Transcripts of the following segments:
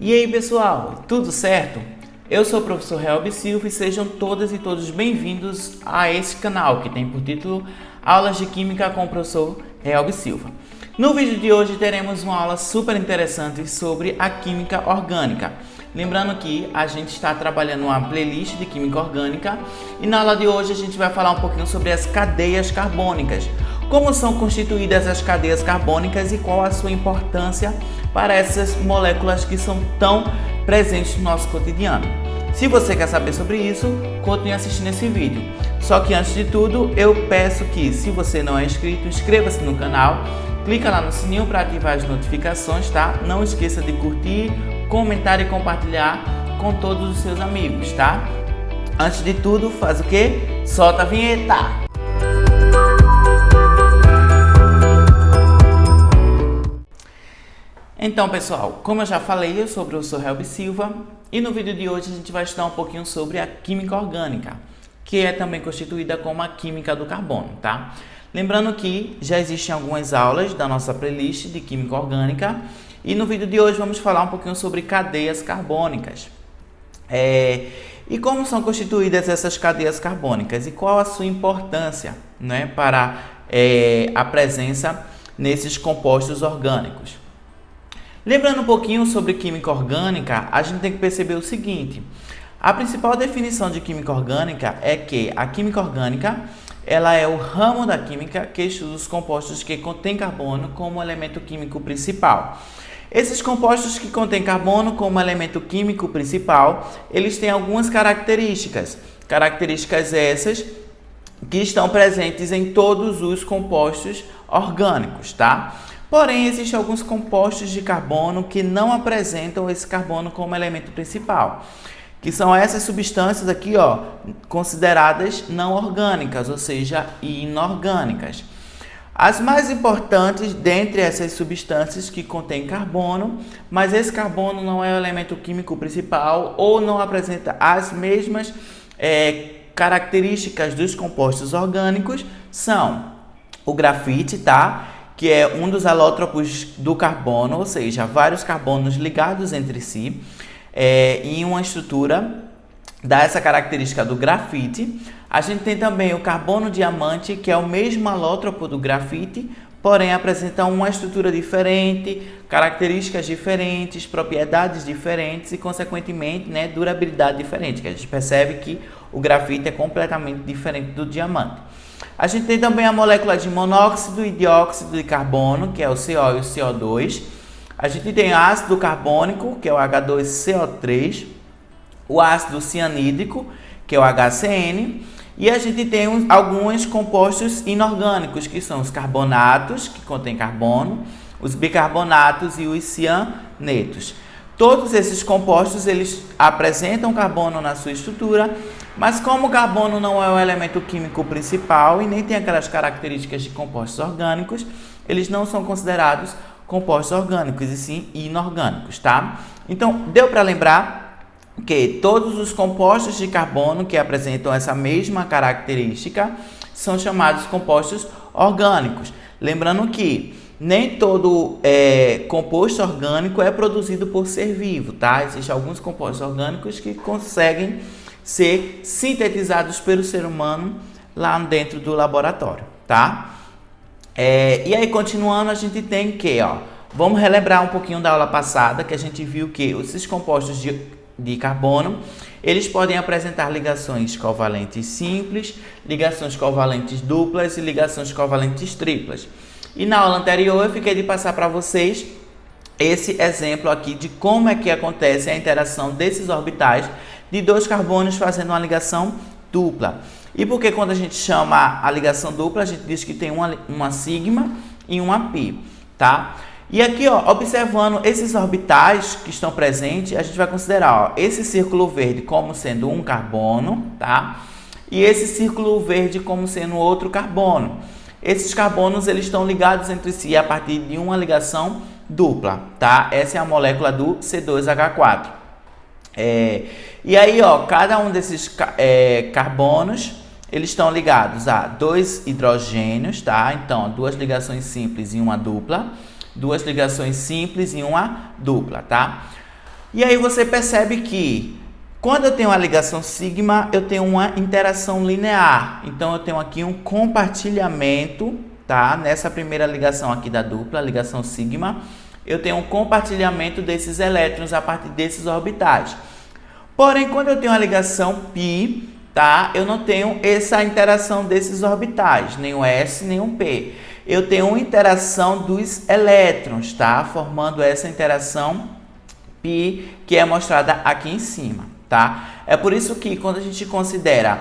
E aí pessoal, tudo certo? Eu sou o professor Helbi Silva e sejam todas e todos bem-vindos a esse canal que tem por título Aulas de Química com o professor Helbi Silva. No vídeo de hoje teremos uma aula super interessante sobre a química orgânica. Lembrando que a gente está trabalhando uma playlist de química orgânica e na aula de hoje a gente vai falar um pouquinho sobre as cadeias carbônicas. Como são constituídas as cadeias carbônicas e qual a sua importância para essas moléculas que são tão presentes no nosso cotidiano. Se você quer saber sobre isso, continue assistindo esse vídeo. Só que antes de tudo, eu peço que, se você não é inscrito, inscreva-se no canal, clica lá no sininho para ativar as notificações, tá? Não esqueça de curtir, comentar e compartilhar com todos os seus amigos, tá? Antes de tudo, faz o quê? Solta a vinheta! Então pessoal, como eu já falei, eu sou o professor Helbi Silva e no vídeo de hoje a gente vai estudar um pouquinho sobre a química orgânica, que é também constituída como a química do carbono, tá? Lembrando que já existem algumas aulas da nossa playlist de química orgânica e no vídeo de hoje vamos falar um pouquinho sobre cadeias carbônicas. E como são constituídas essas cadeias carbônicas e qual a sua importância, né, para a presença nesses compostos orgânicos. Lembrando um pouquinho sobre química orgânica, a gente tem que perceber o seguinte: a principal definição de química orgânica é que a química orgânica ela é o ramo da química que estuda os compostos que contêm carbono como elemento químico principal. Esses compostos que contêm carbono como elemento químico principal, eles têm algumas características essas que estão presentes em todos os compostos orgânicos, tá? Porém, existem alguns compostos de carbono que não apresentam esse carbono como elemento principal, que são essas substâncias aqui, ó, consideradas não orgânicas, ou seja, inorgânicas. As mais importantes dentre essas substâncias que contêm carbono, mas esse carbono não é o elemento químico principal ou não apresenta as mesmas características dos compostos orgânicos, são o grafite, tá? Que é um dos alótropos do carbono, ou seja, vários carbonos ligados entre si em uma estrutura, dá essa característica do grafite. A gente tem também o carbono diamante, que é o mesmo alótropo do grafite, porém apresenta uma estrutura diferente, características diferentes, propriedades diferentes e, consequentemente, né, durabilidade diferente, que a gente percebe que o grafite é completamente diferente do diamante. A gente tem também a molécula de monóxido e dióxido de carbono, que é o CO e o CO2. A gente tem o ácido carbônico, que é o H2CO3. O ácido cianídrico, que é o HCN. E a gente tem alguns compostos inorgânicos, que são os carbonatos, que contêm carbono, os bicarbonatos e os cianetos. Todos esses compostos, eles apresentam carbono na sua estrutura, mas como o carbono não é o elemento químico principal e nem tem aquelas características de compostos orgânicos, eles não são considerados compostos orgânicos, e sim inorgânicos, tá? Então, deu para lembrar que todos os compostos de carbono que apresentam essa mesma característica são chamados compostos orgânicos. Lembrando que nem todo composto orgânico é produzido por ser vivo, tá? Existem alguns compostos orgânicos que conseguem ser sintetizados pelo ser humano lá dentro do laboratório, tá? E aí, continuando, a gente tem que, ó, vamos relembrar um pouquinho da aula passada, que a gente viu que esses compostos de carbono, eles podem apresentar ligações covalentes simples, ligações covalentes duplas e ligações covalentes triplas. E na aula anterior eu fiquei de passar para vocês esse exemplo aqui de como é que acontece a interação desses orbitais de dois carbonos fazendo uma ligação dupla. E porque quando a gente chama a ligação dupla, a gente diz que tem uma sigma e uma pi, tá? E aqui, ó, observando esses orbitais que estão presentes, a gente vai considerar, ó, esse círculo verde como sendo um carbono, tá? E esse círculo verde como sendo outro carbono. Esses carbonos, eles estão ligados entre si a partir de uma ligação dupla, tá? Essa é a molécula do C2H4. E aí, ó, cada um desses carbonos, eles estão ligados a dois hidrogênios, tá? Então, duas ligações simples e uma dupla. Duas ligações simples e uma dupla, tá? E aí você percebe que quando eu tenho a ligação sigma, eu tenho uma interação linear. Então eu tenho aqui um compartilhamento, tá? Nessa primeira ligação aqui da dupla, a ligação sigma, eu tenho um compartilhamento desses elétrons a partir desses orbitais. Porém, quando eu tenho a ligação π, tá? Eu não tenho essa interação desses orbitais, nem o s, nem o p. Eu tenho uma interação dos elétrons, tá? Formando essa interação π, que é mostrada aqui em cima, tá? É por isso que quando a gente considera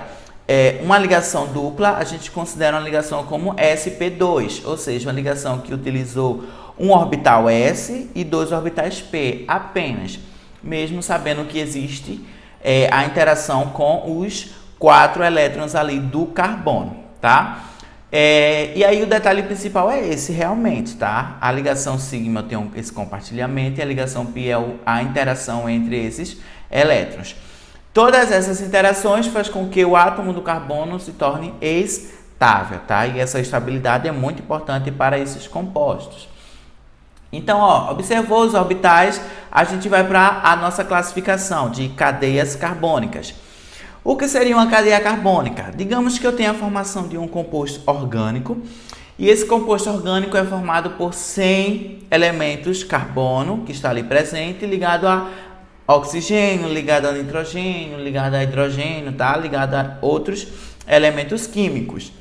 uma ligação dupla, a gente considera uma ligação como sp2, ou seja, uma ligação que utilizou um orbital s e dois orbitais p apenas, mesmo sabendo que existe a interação com os 4 elétrons ali do carbono, tá? E aí o detalhe principal é esse realmente, tá? A ligação sigma tem esse compartilhamento e a ligação π é a interação entre esses elétrons. Todas essas interações fazem com que o átomo do carbono se torne estável, tá? E essa estabilidade é muito importante para esses compostos. Então, ó, observou os orbitais, a gente vai para a nossa classificação de cadeias carbônicas. O que seria uma cadeia carbônica? Digamos que eu tenho a formação de um composto orgânico e esse composto orgânico é formado por 100 elementos carbono, que está ali presente, ligado a oxigênio, ligado a nitrogênio, ligado a hidrogênio, tá? Ligado a outros elementos químicos.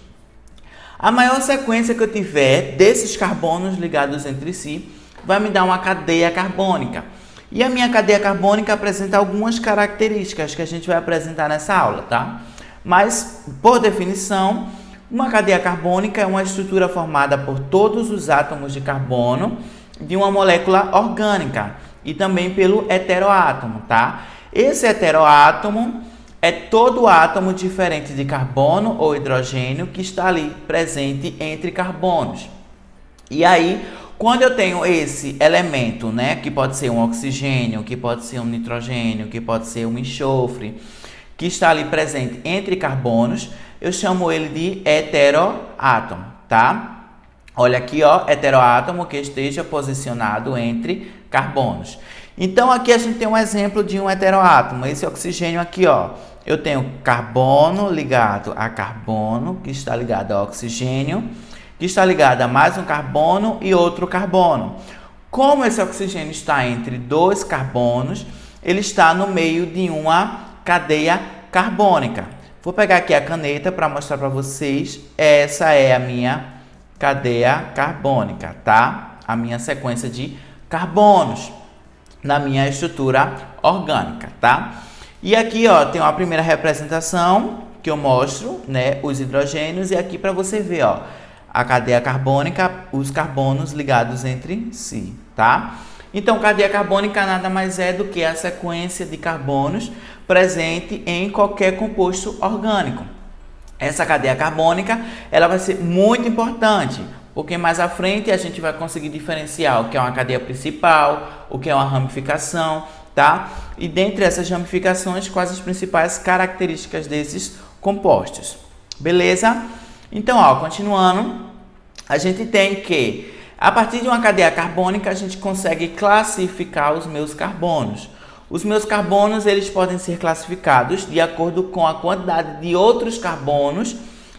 A maior sequência que eu tiver desses carbonos ligados entre si vai me dar uma cadeia carbônica. E a minha cadeia carbônica apresenta algumas características que a gente vai apresentar nessa aula, tá? Mas, por definição, uma cadeia carbônica é uma estrutura formada por todos os átomos de carbono de uma molécula orgânica e também pelo heteroátomo, tá? Esse heteroátomo é todo átomo diferente de carbono ou hidrogênio que está ali presente entre carbonos. E aí, quando eu tenho esse elemento, né, que pode ser um oxigênio, que pode ser um nitrogênio, que pode ser um enxofre, que está ali presente entre carbonos, eu chamo ele de heteroátomo, tá? Olha aqui, ó, heteroátomo que esteja posicionado entre carbonos. Então, aqui a gente tem um exemplo de um heteroátomo. Esse oxigênio aqui, ó, eu tenho carbono ligado a carbono, que está ligado a oxigênio, que está ligado a mais um carbono e outro carbono. Como esse oxigênio está entre dois carbonos, ele está no meio de uma cadeia carbônica. Vou pegar aqui a caneta para mostrar para vocês. Essa é a minha cadeia carbônica, tá? A minha sequência de carbonos na minha estrutura orgânica, tá? E aqui, ó, tem uma primeira representação que eu mostro, né, os hidrogênios, e aqui para você ver, ó, a cadeia carbônica, os carbonos ligados entre si, tá? Então, cadeia carbônica nada mais é do que a sequência de carbonos presente em qualquer composto orgânico. Essa cadeia carbônica, ela vai ser muito importante, porque mais à frente a gente vai conseguir diferenciar o que é uma cadeia principal, o que é uma ramificação, tá? E dentre essas ramificações, quais as principais características desses compostos. Beleza? Então, ó, continuando, a gente tem que, a partir de uma cadeia carbônica, a gente consegue classificar os meus carbonos. Os meus carbonos, eles podem ser classificados de acordo com a quantidade de outros carbonos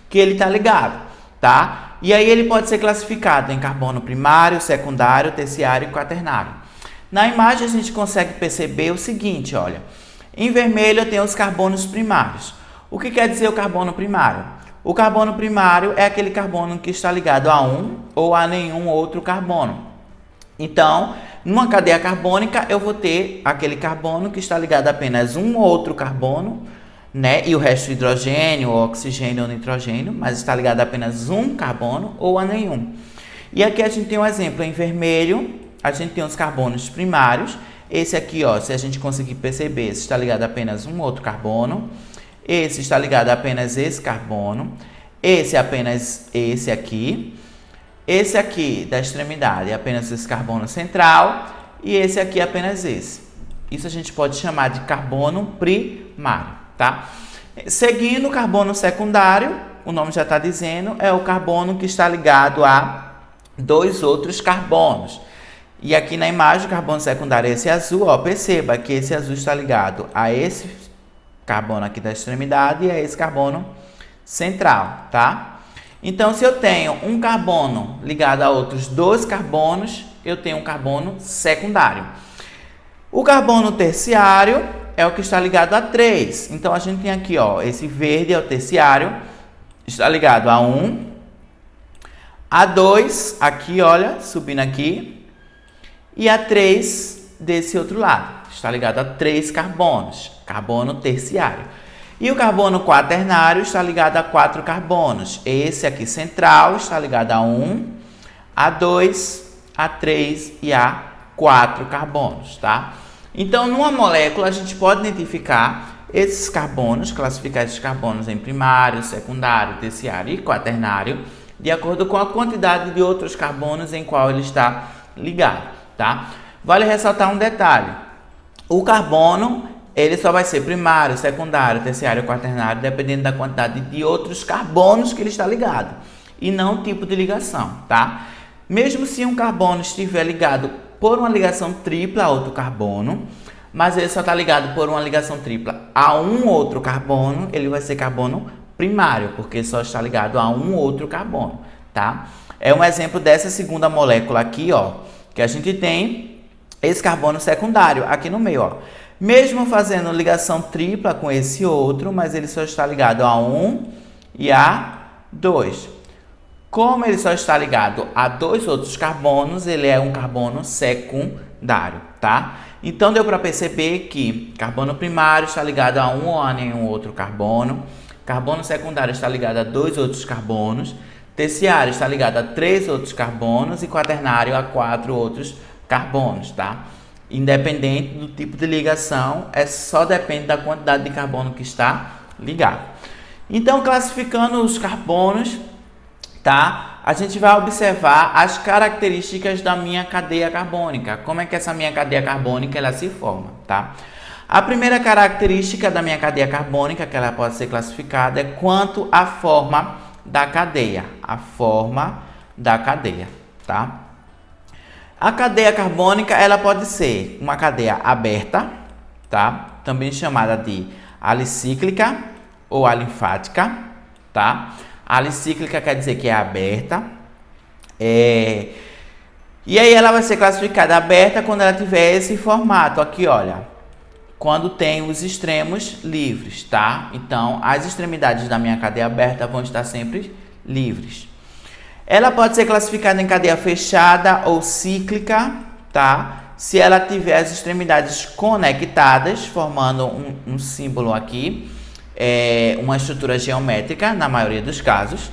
que ele está ligado, tá? E aí ele pode ser classificado em carbono primário, secundário, terciário e quaternário. Na imagem a gente consegue perceber o seguinte, olha, em vermelho eu tenho os carbonos primários. O que quer dizer o carbono primário? O carbono primário é aquele carbono que está ligado a um ou a nenhum outro carbono. Então, numa cadeia carbônica, eu vou ter aquele carbono que está ligado a apenas um ou outro carbono, né? E o resto hidrogênio, oxigênio ou nitrogênio, mas está ligado a apenas um carbono ou a nenhum. E aqui a gente tem um exemplo em vermelho, a gente tem os carbonos primários. Esse aqui, ó, se a gente conseguir perceber, esse está ligado a apenas um outro carbono. Esse está ligado a apenas esse carbono. Esse é apenas esse aqui. Esse aqui da extremidade é apenas esse carbono central e esse aqui é apenas esse. Isso a gente pode chamar de carbono primário, tá? Seguindo o carbono secundário, o nome já está dizendo, é o carbono que está ligado a dois outros carbonos. E aqui na imagem, o carbono secundário é esse azul, ó, perceba que esse azul está ligado a esse carbono aqui da extremidade e a esse carbono central, tá? Então, se eu tenho um carbono ligado a outros dois carbonos, eu tenho um carbono secundário. O carbono terciário é o que está ligado a 3. Então, a gente tem aqui, ó, esse verde é o terciário, está ligado a 1, a 2, aqui, olha, subindo aqui, e a 3 desse outro lado, está ligado a 3 carbonos, carbono terciário. E o carbono quaternário está ligado a 4 carbonos. Esse aqui central está ligado a 1, a 2, a 3 e a 4 carbonos, tá? Então, numa molécula, a gente pode identificar esses carbonos, classificar esses carbonos em primário, secundário, terciário e quaternário, de acordo com a quantidade de outros carbonos em qual ele está ligado, tá? Vale ressaltar um detalhe. O carbono, ele só vai ser primário, secundário, terciário, quaternário, dependendo da quantidade de outros carbonos que ele está ligado, e não o tipo de ligação, tá? Mesmo se um carbono estiver ligado por uma ligação tripla a outro carbono, mas ele só está ligado por uma ligação tripla a um outro carbono, ele vai ser carbono primário, porque só está ligado a um outro carbono, tá? É um exemplo dessa segunda molécula aqui, ó, que a gente tem esse carbono secundário aqui no meio, ó. Mesmo fazendo ligação tripla com esse outro, mas ele só está ligado a 1 e a 2. Como ele só está ligado a 2 outros carbonos, ele é um carbono secundário, tá? Então, deu para perceber que carbono primário está ligado a um ou a nenhum outro carbono, carbono secundário está ligado a 2 outros carbonos, terciário está ligado a 3 outros carbonos e quaternário a 4 outros carbonos, tá? Independente do tipo de ligação, só depende da quantidade de carbono que está ligado. Então, classificando os carbonos, tá? A gente vai observar as características da minha cadeia carbônica. Como é que essa minha cadeia carbônica ela se forma, tá? A primeira característica da minha cadeia carbônica, que ela pode ser classificada, é quanto à forma da cadeia. A forma da cadeia, tá? A cadeia carbônica, ela pode ser uma cadeia aberta, tá? Também chamada de alicíclica ou alinfática, tá? Alicíclica quer dizer que é aberta. E aí ela vai ser classificada aberta quando ela tiver esse formato aqui, olha. Quando tem os extremos livres, tá? Então, as extremidades da minha cadeia aberta vão estar sempre livres. Ela pode ser classificada em cadeia fechada ou cíclica, tá? Se ela tiver as extremidades conectadas, formando um símbolo aqui, uma estrutura geométrica, na maioria dos casos,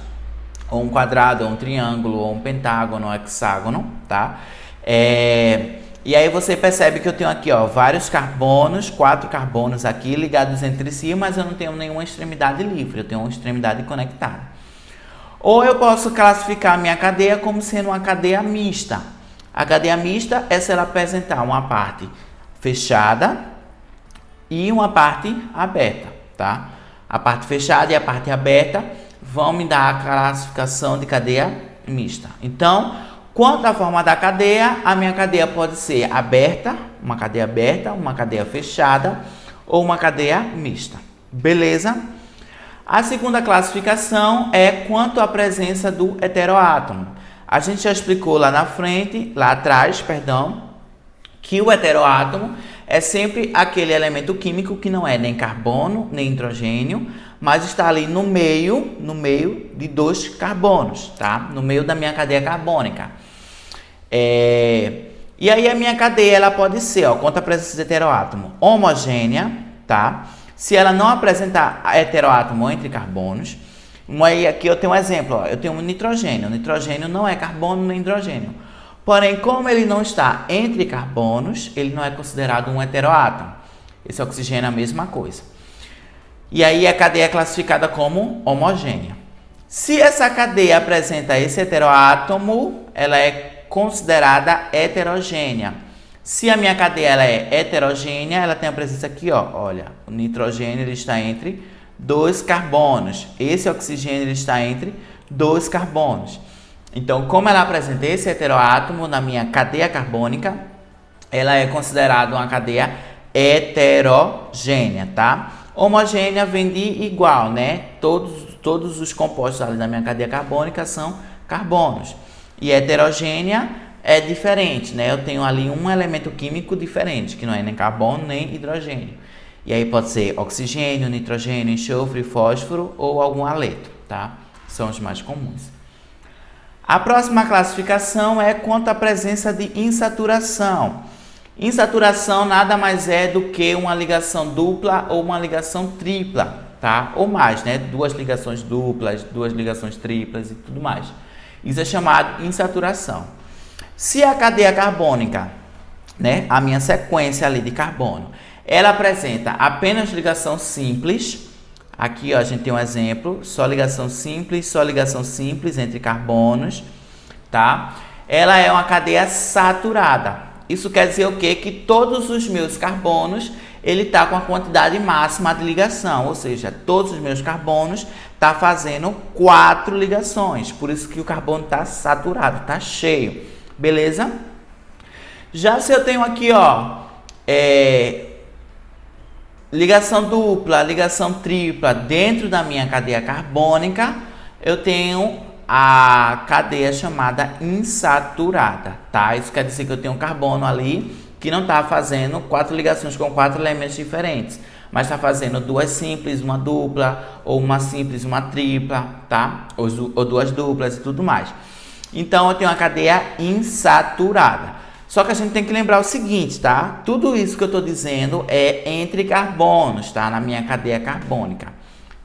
ou um quadrado, ou um triângulo, ou um pentágono, ou um hexágono, tá? E aí você percebe que eu tenho aqui, ó, vários carbonos, 4 carbonos aqui ligados entre si, mas eu não tenho nenhuma extremidade livre, eu tenho uma extremidade conectada. Ou eu posso classificar a minha cadeia como sendo uma cadeia mista. A cadeia mista é se ela apresentar uma parte fechada e uma parte aberta, tá? A parte fechada e a parte aberta vão me dar a classificação de cadeia mista. Então, quanto à forma da cadeia, a minha cadeia pode ser aberta, uma cadeia fechada ou uma cadeia mista. Beleza? A segunda classificação é quanto à presença do heteroátomo. A gente já explicou lá atrás, que o heteroátomo é sempre aquele elemento químico que não é nem carbono, nem hidrogênio, mas está ali no meio de 2 carbonos, tá? No meio da minha cadeia carbônica. E aí a minha cadeia ela pode ser, ó, quanto à presença de heteroátomo, homogênea, tá? Se ela não apresentar heteroátomo entre carbonos, aí aqui eu tenho um exemplo, ó, eu tenho um nitrogênio. O nitrogênio não é carbono nem hidrogênio. Porém, como ele não está entre carbonos, ele não é considerado um heteroátomo. Esse oxigênio é a mesma coisa. E aí a cadeia é classificada como homogênea. Se essa cadeia apresenta esse heteroátomo, ela é considerada heterogênea. Se a minha cadeia ela é heterogênea, ela tem a presença aqui, ó, olha, o nitrogênio ele está entre 2 carbonos. Esse oxigênio ele está entre 2 carbonos. Então, como ela apresenta esse heteroátomo na minha cadeia carbônica, ela é considerada uma cadeia heterogênea, tá? Homogênea vem de igual, né? Todos os compostos ali da minha cadeia carbônica são carbonos. E heterogênea é diferente, né? Eu tenho ali um elemento químico diferente, que não é nem carbono nem hidrogênio. E aí pode ser oxigênio, nitrogênio, enxofre, fósforo ou algum haleto, tá? São os mais comuns. A próxima classificação é quanto à presença de insaturação. Insaturação nada mais é do que uma ligação dupla ou uma ligação tripla, tá? Ou mais, né? Duas ligações duplas, duas ligações triplas e tudo mais. Isso é chamado insaturação. Se a cadeia carbônica, né, a minha sequência ali de carbono, ela apresenta apenas ligação simples, aqui ó, a gente tem um exemplo, só ligação simples entre carbonos, tá? Ela é uma cadeia saturada. Isso quer dizer o quê? Que todos os meus carbonos, ele está com a quantidade máxima de ligação, ou seja, todos os meus carbonos tá fazendo 4 ligações, por isso que o carbono está saturado, está cheio, beleza? Já se eu tenho aqui, ó, ligação dupla, ligação tripla dentro da minha cadeia carbônica, eu tenho a cadeia chamada insaturada, tá? Isso quer dizer que eu tenho um carbono ali que não está fazendo 4 ligações com 4 elementos diferentes, mas está fazendo 2 simples, uma dupla, ou uma simples, uma tripla, tá? Ou 2 duplas e tudo mais. Então, eu tenho uma cadeia insaturada. Só que a gente tem que lembrar o seguinte, tá? Tudo isso que eu estou dizendo é entre carbonos, tá? Na minha cadeia carbônica.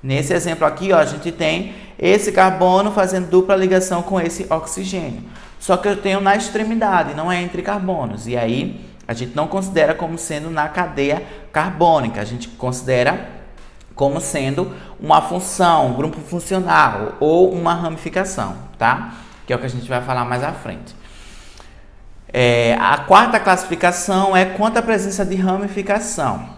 Nesse exemplo aqui, ó, a gente tem esse carbono fazendo dupla ligação com esse oxigênio. Só que eu tenho na extremidade, não é entre carbonos. E aí, a gente não considera como sendo na cadeia carbônica. A gente considera como sendo uma função, um grupo funcional ou uma ramificação, tá? Que é o que a gente vai falar mais à frente. A quarta classificação é quanto à presença de ramificação.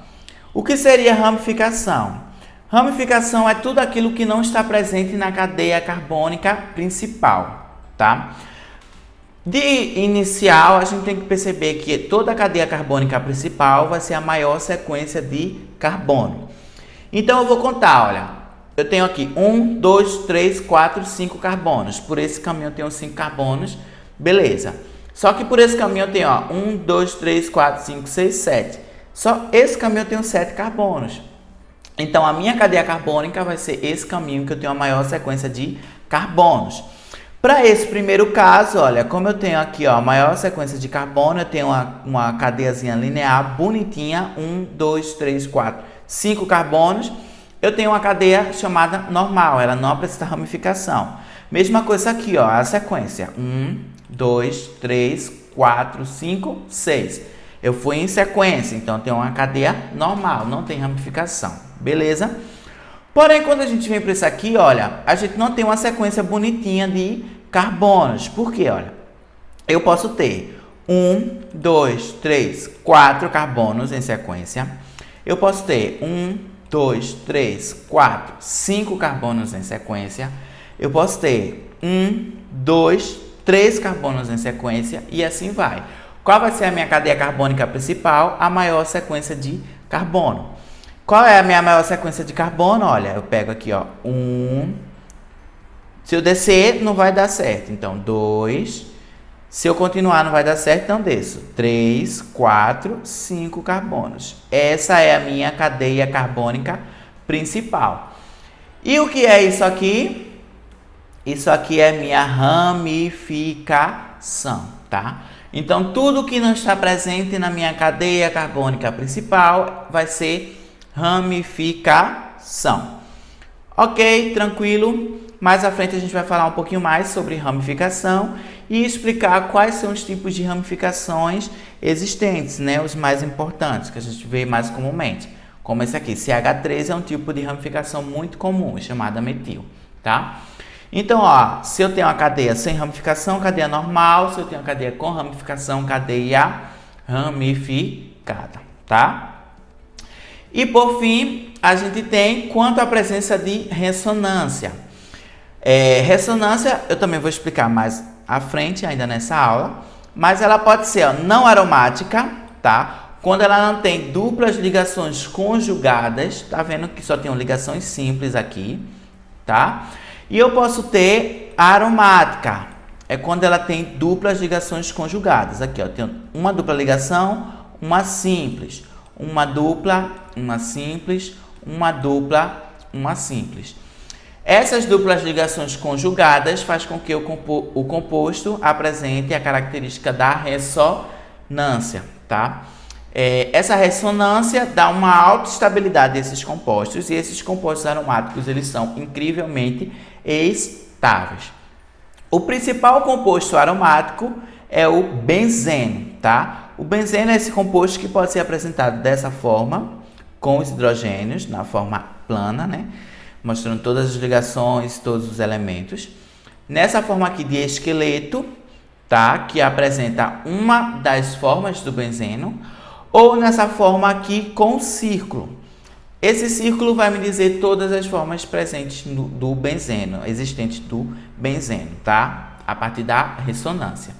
O que seria ramificação? Ramificação é tudo aquilo que não está presente na cadeia carbônica principal, tá? De inicial, a gente tem que perceber que toda a cadeia carbônica principal vai ser a maior sequência de carbono. Então, eu vou contar, olha, eu tenho aqui 1, 2, 3, 4, 5 carbonos. Por esse caminho eu tenho 5 carbonos, beleza. Só que por esse caminho eu tenho, ó, 1, 2, 3, 4, 5, 6, 7. Só esse caminho eu tenho 7 carbonos. Então, a minha cadeia carbônica vai ser esse caminho que eu tenho a maior sequência de carbonos. Para esse primeiro caso, olha, como eu tenho aqui, ó, a maior sequência de carbono, eu tenho uma cadeiazinha linear bonitinha, 1, 2, 3, 4, 5 carbonos. Eu tenho uma cadeia chamada normal, ela não apresenta ramificação. Mesma coisa aqui, ó, a sequência, 1, 2, 3, 4, 5, 6. Eu fui em sequência, então tem uma cadeia normal, não tem ramificação, beleza? Porém, quando a gente vem para isso aqui, olha, a gente não tem uma sequência bonitinha de carbonos. Por quê? Olha, eu posso ter 1, 2, 3, 4 carbonos em sequência. Eu posso ter 1, 2, 3, 4, 5 carbonos em sequência. Eu posso ter 1, 2, 3 carbonos em sequência e assim vai. Qual vai ser a minha cadeia carbônica principal? A maior sequência de carbono. Qual é a minha maior sequência de carbono? Olha, eu pego aqui, ó, 1. Se eu descer, não vai dar certo. Então, 2. Se eu continuar, não vai dar certo, então desço. 3, 4, 5 carbonos. Essa é a minha cadeia carbônica principal. E o que é isso aqui? Isso aqui é minha ramificação, tá? Então, tudo que não está presente na minha cadeia carbônica principal vai ser ramificação. Ok, tranquilo. Mais à frente a gente vai falar um pouquinho mais sobre ramificação e explicar quais são os tipos de ramificações existentes, né? Os mais importantes, que a gente vê mais comumente. Como esse aqui, CH3 é um tipo de ramificação muito comum, chamada metil, tá? Então, ó, se eu tenho uma cadeia sem ramificação, cadeia normal. Se eu tenho uma cadeia com ramificação, cadeia ramificada, tá? E por fim, a gente tem quanto à presença de ressonância. Ressonância, eu também vou explicar mais à frente, ainda nessa aula, mas ela pode ser não aromática, tá? Quando ela não tem duplas ligações conjugadas, tá vendo que só tem ligações simples aqui, tá? E eu posso ter aromática, é quando ela tem duplas ligações conjugadas. Aqui, ó, tem uma dupla ligação, uma simples, uma dupla, uma simples, uma dupla, uma simples. Essas duplas ligações conjugadas faz com que o composto apresente a característica da ressonância, tá? Essa ressonância dá uma alta estabilidade desses compostos, e esses compostos aromáticos eles são incrivelmente estáveis. O principal composto aromático é o benzeno, tá? O benzeno é esse composto que pode ser apresentado dessa forma, com os hidrogênios, na forma plana, né? Mostrando todas as ligações, todos os elementos. Nessa forma aqui de esqueleto, tá? Que apresenta uma das formas do benzeno, ou nessa forma aqui com círculo. Esse círculo vai me dizer todas as formas presentes do benzeno, existentes do benzeno, tá? A partir da ressonância.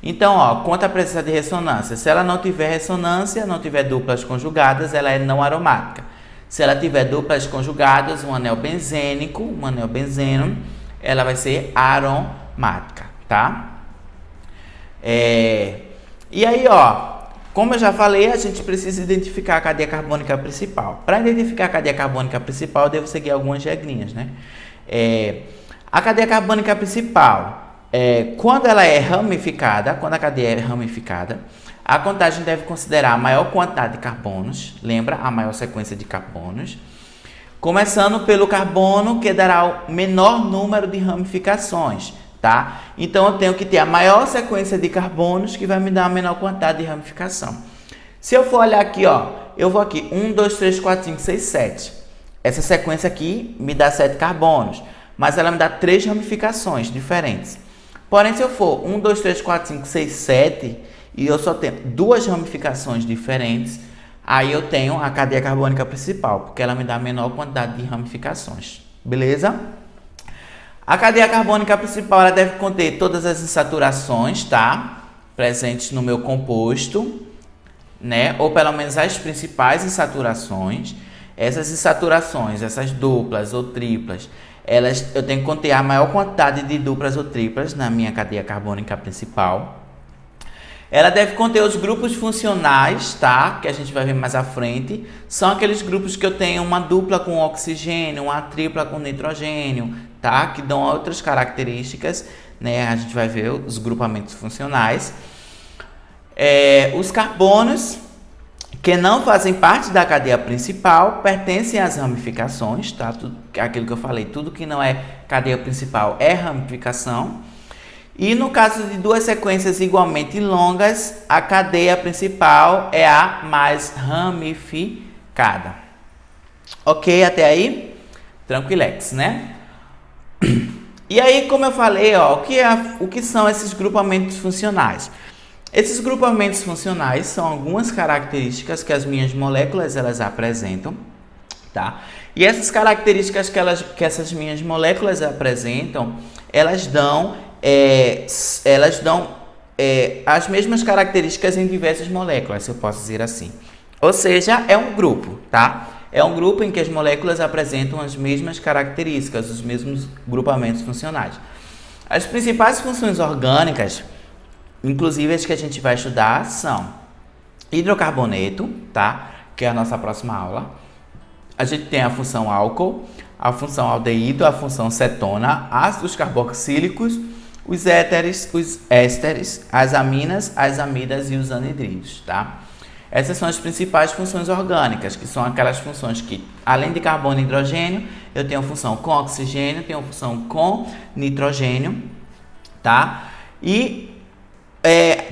Então, ó, quanto à presença de ressonância, se ela não tiver ressonância, não tiver duplas conjugadas, ela é não aromática. Se ela tiver duplas conjugadas, um anel benzênico, um anel benzeno, ela vai ser aromática, tá? E aí, ó, como eu já falei, a gente precisa identificar a cadeia carbônica principal. Para identificar a cadeia carbônica principal, eu devo seguir algumas regrinhas, né? A cadeia carbônica principal, quando ela é ramificada, quando a cadeia é ramificada, a contagem deve considerar a maior quantidade de carbonos, lembra? A maior sequência de carbonos, começando pelo carbono que dará o menor número de ramificações, tá? Então, eu tenho que ter a maior sequência de carbonos que vai me dar a menor quantidade de ramificação. Se eu for olhar aqui, ó, eu vou aqui, 1, 2, 3, 4, 5, 6, 7. Essa sequência aqui me dá 7 carbonos, mas ela me dá 3 ramificações diferentes. Porém, se eu for 1, 2, 3, 4, 5, 6, 7, e eu só tenho 2 ramificações diferentes, aí eu tenho a cadeia carbônica principal, porque ela me dá a menor quantidade de ramificações. Beleza? A cadeia carbônica principal ela deve conter todas as insaturações, tá? Presentes no meu composto, né? Ou pelo menos as principais insaturações. Essas insaturações, essas duplas ou triplas, eu tenho que conter a maior quantidade de duplas ou triplas na minha cadeia carbônica principal. Ela deve conter os grupos funcionais, tá? Que a gente vai ver mais à frente. São aqueles grupos que eu tenho uma dupla com oxigênio, uma tripla com nitrogênio, tá? Que dão outras características, né? A gente vai ver os grupamentos funcionais. Os carbonos que não fazem parte da cadeia principal pertencem às ramificações, tá? Aquilo que eu falei, tudo que não é cadeia principal é ramificação. E no caso de 2 sequências igualmente longas, a cadeia principal é a mais ramificada. Ok, até aí? Tranquilex, né? E aí, como eu falei, ó, o que são esses grupamentos funcionais? Esses grupamentos funcionais são algumas características que as minhas moléculas elas apresentam, tá? E essas características que essas minhas moléculas apresentam, elas dão as mesmas características em diversas moléculas, se eu posso dizer assim. Ou seja, é um grupo, tá? É um grupo em que as moléculas apresentam as mesmas características, os mesmos grupamentos funcionais. As principais funções orgânicas, inclusive as que a gente vai estudar, são hidrocarboneto, tá? Que é a nossa próxima aula. A gente tem a função álcool, a função aldeído, a função cetona, ácidos carboxílicos, os éteres, os ésteres, as aminas, as amidas e os anidrídeos, tá? Essas são as principais funções orgânicas, que são aquelas funções que, além de carbono e hidrogênio, eu tenho função com oxigênio, tenho função com nitrogênio, tá? E,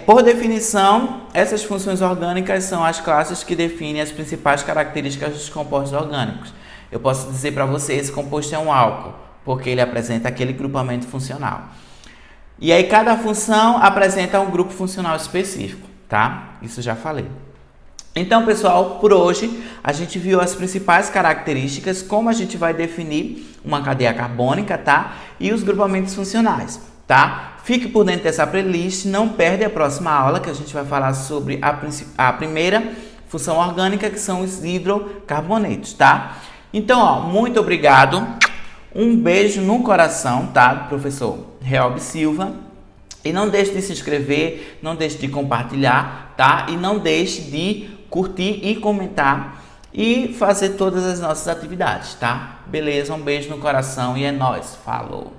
por definição, essas funções orgânicas são as classes que definem as principais características dos compostos orgânicos. Eu posso dizer para você, esse composto é um álcool, porque ele apresenta aquele grupamento funcional. E aí, cada função apresenta um grupo funcional específico, tá? Isso já falei. Então, pessoal, por hoje a gente viu as principais características, como a gente vai definir uma cadeia carbônica, tá? E os grupamentos funcionais, tá? Fique por dentro dessa playlist, não perde a próxima aula que a gente vai falar sobre a primeira função orgânica, que são os hidrocarbonetos, tá? Então, ó, muito obrigado, um beijo no coração, tá? Do professor Realbe Silva. E não deixe de se inscrever, não deixe de compartilhar, tá? E não deixe de curtir e comentar e fazer todas as nossas atividades, tá? Beleza? Um beijo no coração e é nóis. Falou!